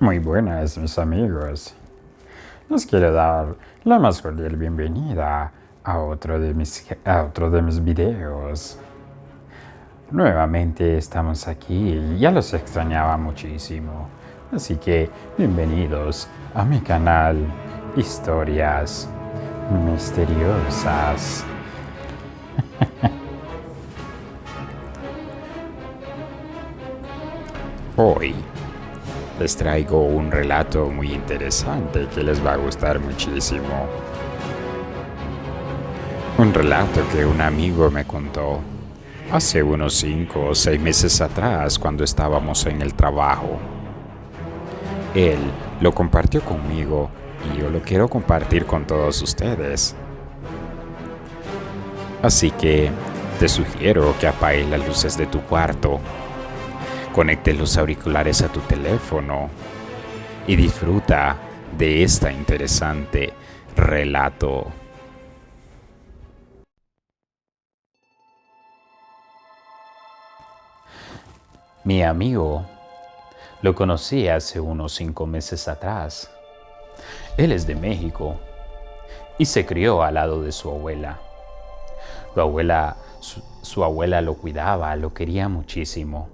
Muy buenas, mis amigos. Les quiero dar la más cordial bienvenida a otro de mis videos. Nuevamente estamos aquí, ya los extrañaba muchísimo. Así que bienvenidos a mi canal Historias Misteriosas. Hoy les traigo un relato muy interesante que les va a gustar muchísimo. Un relato que un amigo me contó hace unos 5 o 6 meses atrás cuando estábamos en el trabajo. Él lo compartió conmigo y yo lo quiero compartir con todos ustedes. Así que te sugiero que apagues las luces de tu cuarto, conectes los auriculares a tu teléfono y disfruta de este interesante relato. Mi amigo lo conocí hace unos 5 meses atrás. Él es de México y se crió al lado de su abuela. Su abuela lo cuidaba, lo quería muchísimo.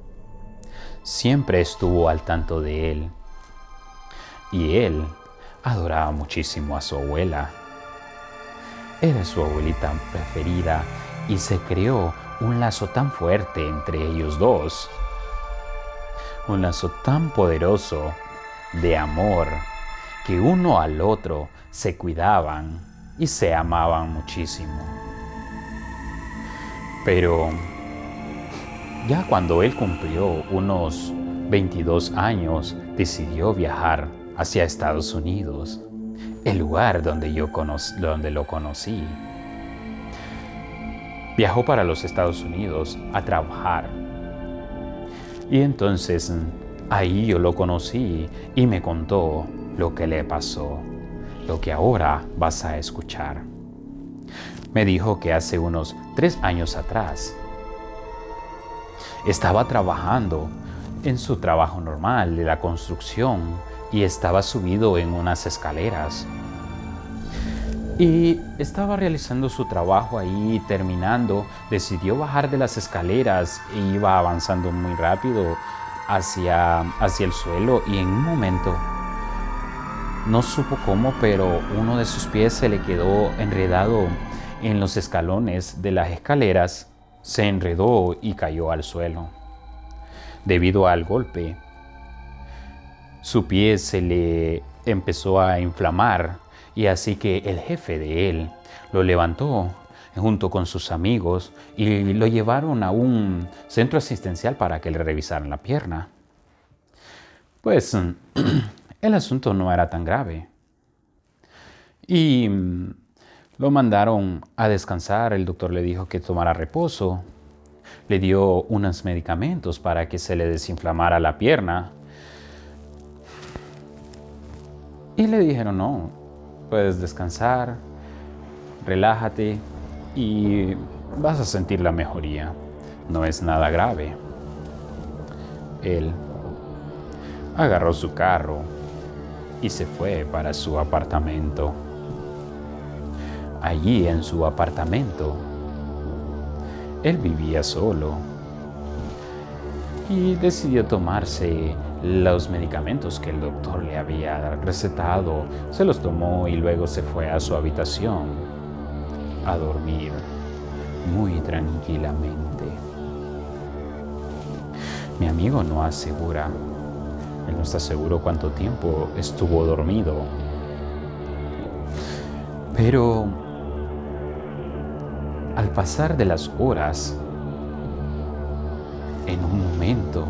Siempre estuvo al tanto de él. Y él adoraba muchísimo a su abuela. Era su abuelita preferida y se creó un lazo tan fuerte entre ellos dos. Un lazo tan poderoso de amor que uno al otro se cuidaban y se amaban muchísimo. Pero ya cuando él cumplió unos 22 años, decidió viajar hacia Estados Unidos, el lugar donde lo conocí. Viajó para los Estados Unidos a trabajar. Y entonces ahí yo lo conocí y me contó lo que le pasó, lo que ahora vas a escuchar. Me dijo que hace unos 3 años atrás estaba trabajando en su trabajo normal de la construcción y estaba subido en unas escaleras. Y estaba realizando su trabajo ahí, terminando, decidió bajar de las escaleras e iba avanzando muy rápido hacia el suelo y en un momento, no supo cómo, pero uno de sus pies se le quedó enredado en los escalones de las escaleras, se enredó y cayó al suelo. Debido al golpe, su pie se le empezó a inflamar y así que el jefe de él lo levantó junto con sus amigos y lo llevaron a un centro asistencial para que le revisaran la pierna. Pues el asunto no era tan grave y lo mandaron a descansar. El doctor le dijo que tomara reposo, le dio unos medicamentos para que se le desinflamara la pierna y le dijeron no, puedes descansar, relájate y vas a sentir la mejoría. No es nada grave. Él agarró su carro y se fue para su apartamento. Allí en su apartamento, él vivía solo y decidió tomarse los medicamentos que el doctor le había recetado. Se los tomó y luego se fue a su habitación a dormir muy tranquilamente. Mi amigo no asegura, él no está seguro cuánto tiempo estuvo dormido, pero al pasar de las horas, en un momento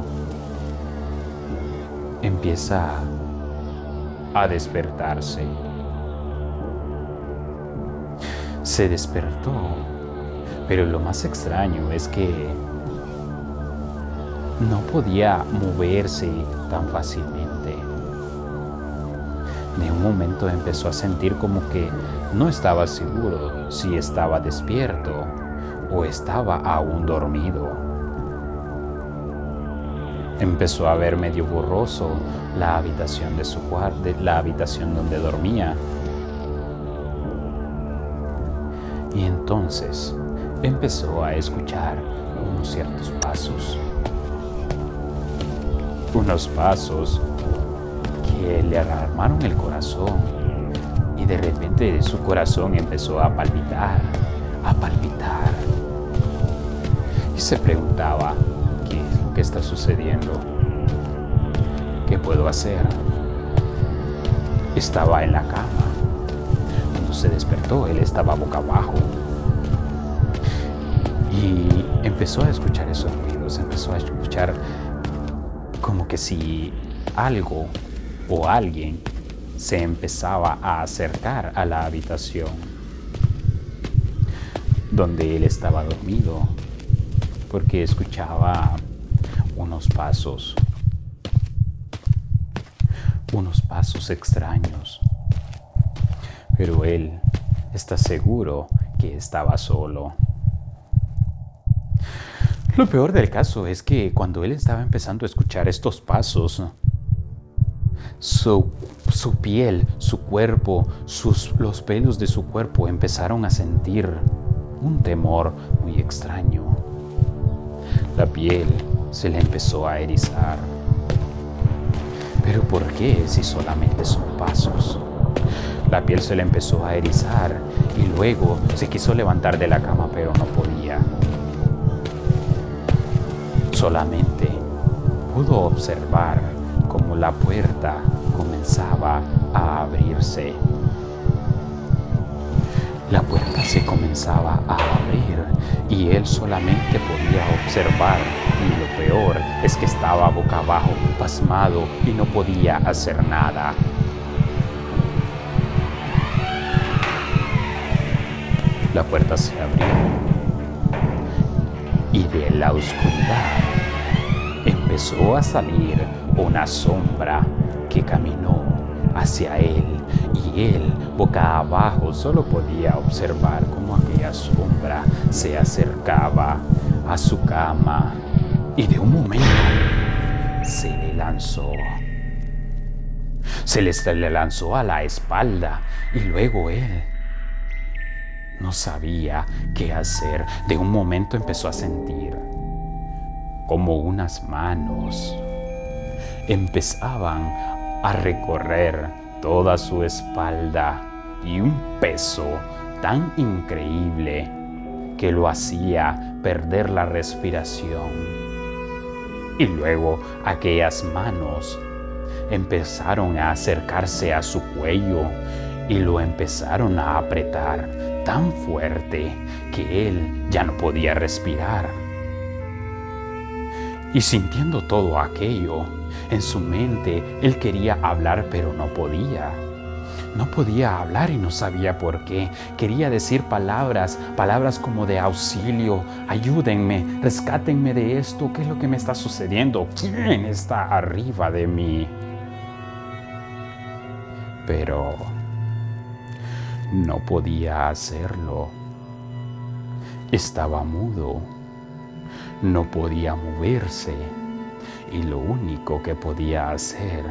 empieza a despertarse. Se despertó, pero lo más extraño es que no podía moverse tan fácilmente. De un momento empezó a sentir como que no estaba seguro si estaba despierto o estaba aún dormido. Empezó a ver medio borroso la habitación de su cuarto, la habitación donde dormía. Y entonces empezó a escuchar unos ciertos pasos. Unos pasos que le alarmaron el corazón. Y de repente su corazón empezó a palpitar, a palpitar. Y se preguntaba, ¿qué es lo que está sucediendo? ¿Qué puedo hacer? Estaba en la cama. Cuando se despertó, él estaba boca abajo. Y empezó a escuchar esos ruidos, empezó a escuchar como que si algo o alguien se empezaba a acercar a la habitación donde él estaba dormido, porque escuchaba unos pasos extraños. Pero él está seguro que estaba solo. Lo peor del caso es que cuando él estaba empezando a escuchar estos pasos, su piel, su cuerpo, los pelos de su cuerpo empezaron a sentir un temor muy extraño. La piel se le empezó a erizar. ¿Pero por qué si solamente son pasos? La piel se le empezó a erizar y luego se quiso levantar de la cama, pero no podía. Solamente pudo observar cómo la puerta comenzaba a abrirse. La puerta se comenzaba a abrir y él solamente podía observar, y lo peor es que estaba boca abajo, pasmado, y no podía hacer nada. La puerta se abrió y de la oscuridad empezó a salir una sombra que caminó hacia él, y él, boca abajo, solo podía observar cómo aquella sombra se acercaba a su cama y de un momento se le lanzó. Se le lanzó a la espalda y luego él no sabía qué hacer. De un momento empezó a sentir como unas manos empezaban a recorrer toda su espalda y un peso tan increíble que lo hacía perder la respiración. Y luego aquellas manos empezaron a acercarse a su cuello y lo empezaron a apretar tan fuerte que él ya no podía respirar. Y sintiendo todo aquello, en su mente él quería hablar, pero no podía. No podía hablar y no sabía por qué. Quería decir palabras como de auxilio, ayúdenme, rescátenme de esto, ¿qué es lo que me está sucediendo? ¿Quién está arriba de mí? Pero no podía hacerlo. Estaba mudo, no podía moverse y lo único que podía hacer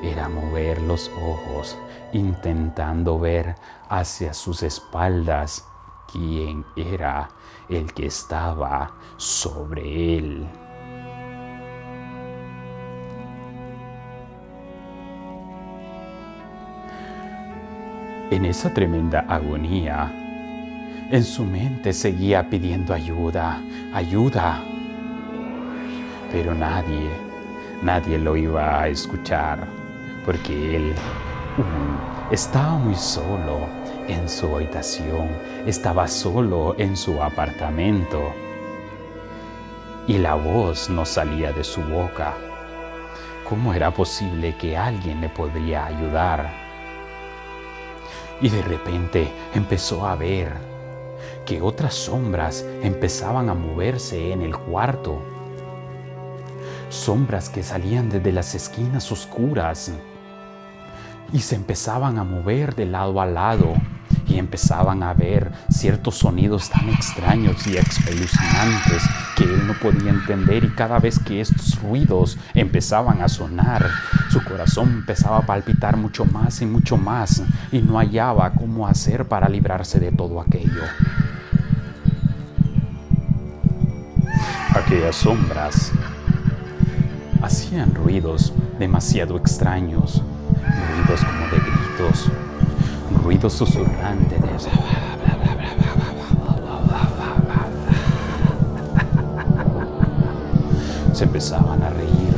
era mover los ojos intentando ver hacia sus espaldas quién era el que estaba sobre él. En esa tremenda agonía, en su mente seguía pidiendo ayuda, ayuda. Pero nadie lo iba a escuchar, porque él estaba muy solo en su habitación, estaba solo en su apartamento. Y la voz no salía de su boca. ¿Cómo era posible que alguien le podría ayudar? Y de repente empezó a ver que otras sombras empezaban a moverse en el cuarto. Sombras que salían desde las esquinas oscuras y se empezaban a mover de lado a lado y empezaban a ver ciertos sonidos tan extraños y espeluznantes que él no podía entender, y cada vez que estos ruidos empezaban a sonar, su corazón empezaba a palpitar mucho más y no hallaba cómo hacer para librarse de todo aquello. Aquellas sombras hacían ruidos demasiado extraños, ruidos como de gritos, ruidos susurrantes de... Se empezaban a reír,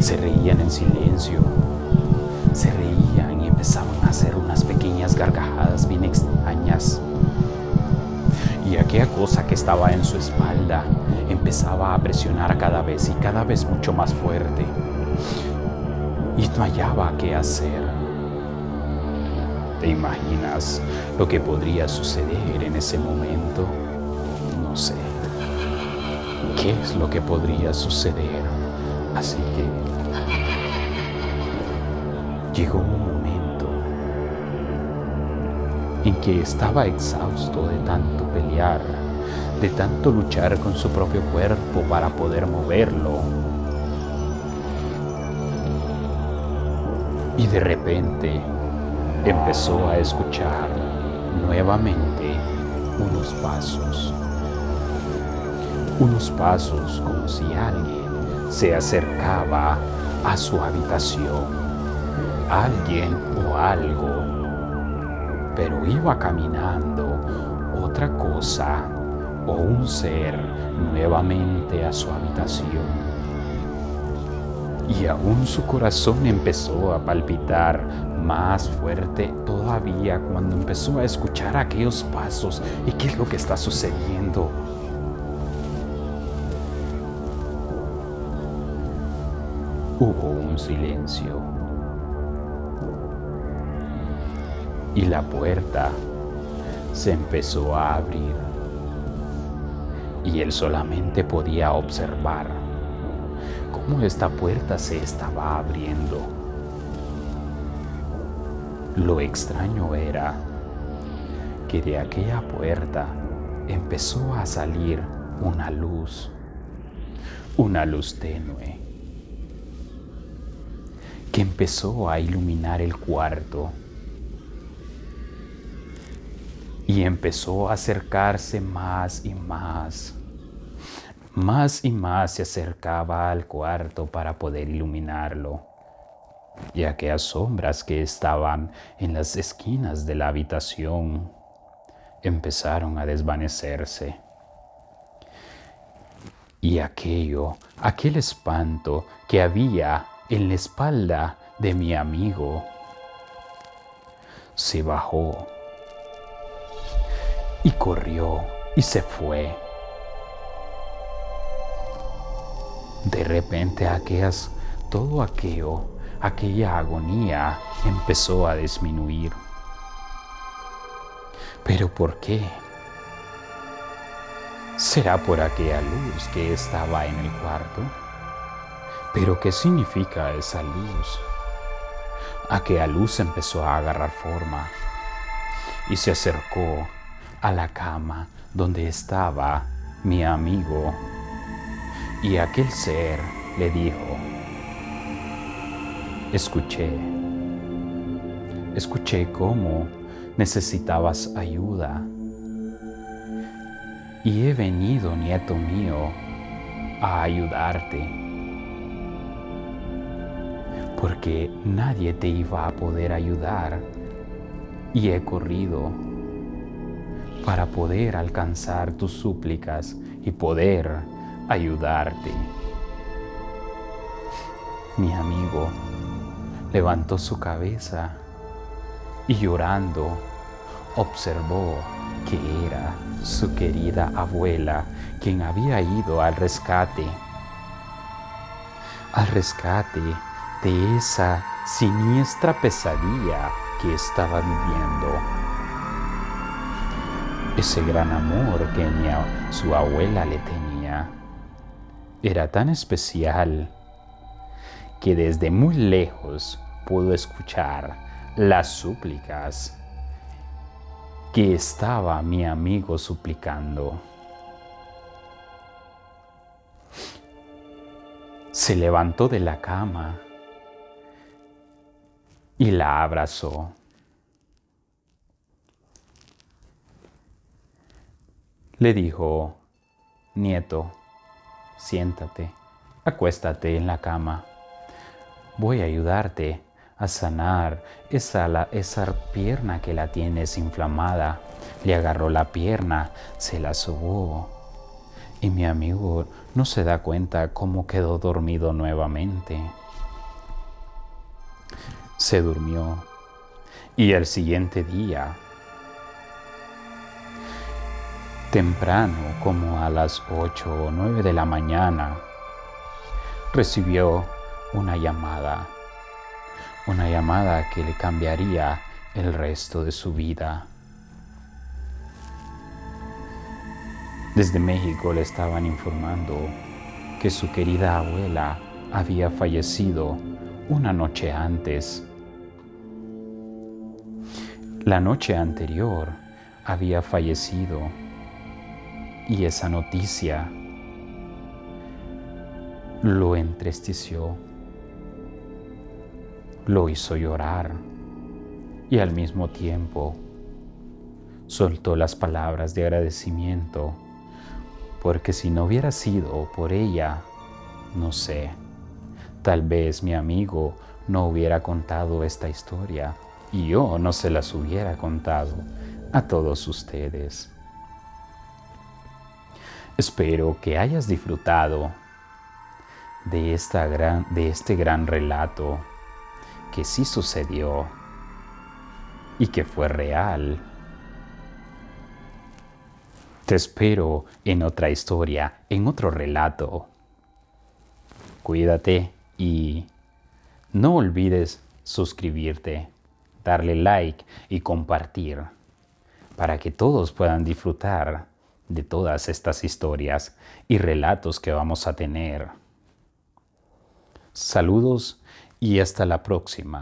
se reían en silencio, se reían y empezaban a hacer unas pequeñas gargajadas bien extrañas. Y aquella cosa que estaba en su espalda empezaba a presionar cada vez mucho más fuerte. Y no hallaba qué hacer. ¿Te imaginas lo que podría suceder en ese momento? No sé. ¿Qué es lo que podría suceder? Así que llegó un momento en que estaba exhausto de tanto pelear, de tanto luchar con su propio cuerpo para poder moverlo. Y de repente empezó a escuchar nuevamente unos pasos como si alguien se acercaba a su habitación, alguien o algo, pero iba caminando otra cosa o un ser nuevamente a su habitación. Y aún su corazón empezó a palpitar más fuerte todavía cuando empezó a escuchar aquellos pasos. ¿Y qué es lo que está sucediendo? Hubo un silencio. Y la puerta se empezó a abrir. Y él solamente podía observar cómo esta puerta se estaba abriendo. Lo extraño era que de aquella puerta empezó a salir una luz tenue, que empezó a iluminar el cuarto y empezó a acercarse más y más se acercaba al cuarto para poder iluminarlo. Y aquellas sombras que estaban en las esquinas de la habitación empezaron a desvanecerse. Y aquel espanto que había en la espalda de mi amigo se bajó y corrió y se fue. De repente aquella agonía empezó a disminuir. ¿Pero por qué? ¿Será por aquella luz que estaba en el cuarto? ¿Pero qué significa esa luz? Aquella luz empezó a agarrar forma y se acercó a la cama donde estaba mi amigo. Y aquel ser le dijo: escuché cómo necesitabas ayuda. Y he venido, nieto mío, a ayudarte. Porque nadie te iba a poder ayudar. Y he corrido para poder alcanzar tus súplicas y poder ayudarte. Mi amigo levantó su cabeza y llorando observó que era su querida abuela quien había ido al rescate de esa siniestra pesadilla que estaba viviendo. Ese gran amor que su abuela le tenía era tan especial que desde muy lejos pudo escuchar las súplicas que estaba mi amigo suplicando. Se levantó de la cama y la abrazó. Le dijo: nieto, siéntate, acuéstate en la cama. Voy a ayudarte a sanar esa pierna que la tienes inflamada. Le agarró la pierna, se la sobó. Y mi amigo no se da cuenta cómo quedó dormido nuevamente. Se durmió. Y el siguiente día, temprano, como a las 8 o 9 de la mañana, recibió una llamada que le cambiaría el resto de su vida. Desde México le estaban informando que su querida abuela había fallecido una noche antes. La noche anterior había fallecido y esa noticia lo entristeció, lo hizo llorar y al mismo tiempo soltó las palabras de agradecimiento, porque si no hubiera sido por ella, no sé, tal vez mi amigo no hubiera contado esta historia y yo no se las hubiera contado a todos ustedes. Espero que hayas disfrutado de este gran relato que sí sucedió y que fue real. Te espero en otra historia, en otro relato. Cuídate y no olvides suscribirte, darle like y compartir para que todos puedan disfrutar de todas estas historias y relatos que vamos a tener. Saludos y hasta la próxima.